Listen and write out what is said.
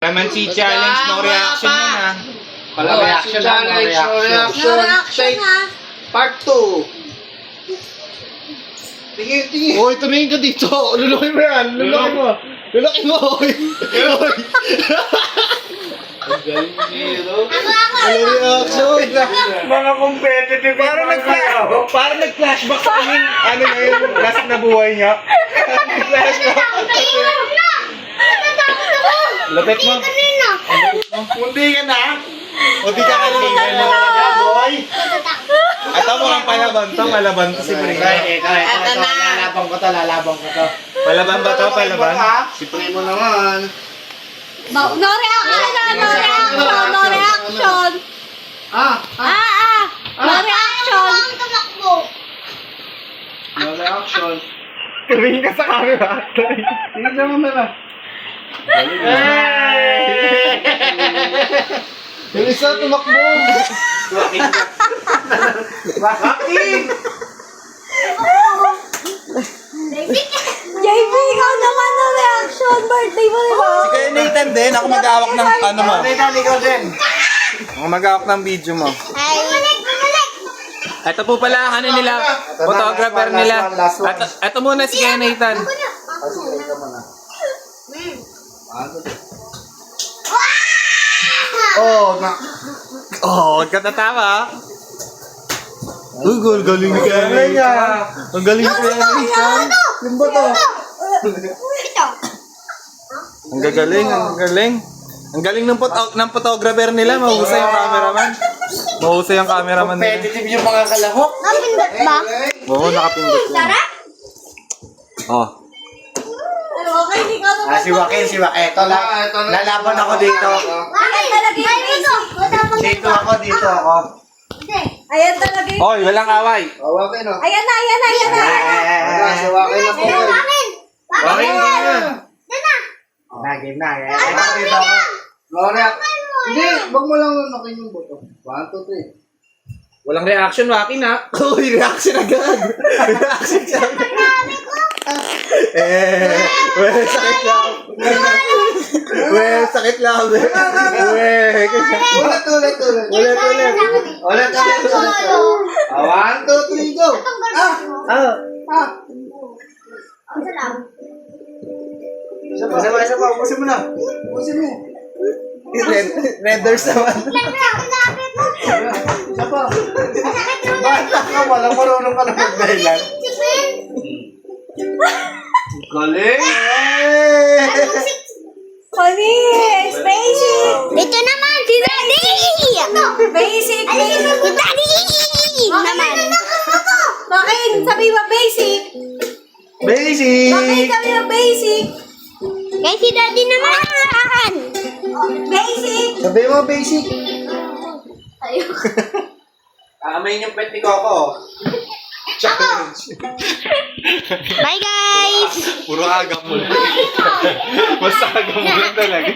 Clemency challenge, no reaction yan ha. Wala reaction lang, no reaction. No reaction ha. Part 2. Tingin. Oh, ito na yung ka dito. Lulukin mo yan. Lulukin mo. Lulukin mo. Oy. Ang galing zero. Wala reaction. Mga competitive. Parang nag-flashback sa amin. Ano na yun? Last na buhay niya. Nag-flashback. Lapit mo. Mundi ka na. O di ka ka na talaga, boy. Ito mo ang palaban to. Palaban to si Primo. Ito. Lalabang ko to. Palaban ba to? Palaban? Si Primo naman. No reaction ha. No reaction. No reaction. No reaction. No reaction. Tumingin ka sa camera. Tingnan naman na. Yung isa tumakbo. Bakit? JB, ikaw naman no reaction. Birthday mo, di ba? Si Kuya Nathan din. Ako mag-awak ng ano mo. Ikaw din. Ako mag-awak ng video mo. Ito po pala ang ano nila. Photographer nila. Ito muna si Kuya Nathan. Oh, huwag ka tatawa. Uy, galing ni Kuya Nathan. Ang galing ni Kuya Nathan. Yung ba to? Ang gagaling, ang galing. Ang galing ng photographer nila. Mahusay yung cameraman. Mahusay yung cameraman nila. Competitive yung mga kalahok. Napindot ba? Oo, nakapindot yun. Sarap? Oh. Okay, hindi ka naman. Si Joaquin. Ito, lalaban ako dito. Ayan talaga yung basic. Dito ako. Ayan talaga yung... Oy, walang away. Joaquin, oh. Ayan na. Si Joaquin na po. Okay, Game na. Dito ako. Gloria. Hindi, wag mo lang nakin yung boto. 1, 2, 3. walang reaction, Wakin ha. Uy, reaction agad. Reaction siya. Sakit lang. Sakit lang. Ulit. 1, 2, 3, go. Isa pa. Ubusin mo na. Renders naman. Isa pa. Bata ka, walang marunong ka na magdahilan. Galing! Panis! Basic! Ito naman, si Daddy! Basic! Si Daddy! Naman. Bakit? Sabi mo basic! Basic! Bakit sabi mo basic? Kaya si Daddy naman. Basic! Sabi mo, basic. Amayin yung pet ni Coco. Challenge. Bye, guys! Puro agam mo lang. Basta agam mo lang talaga.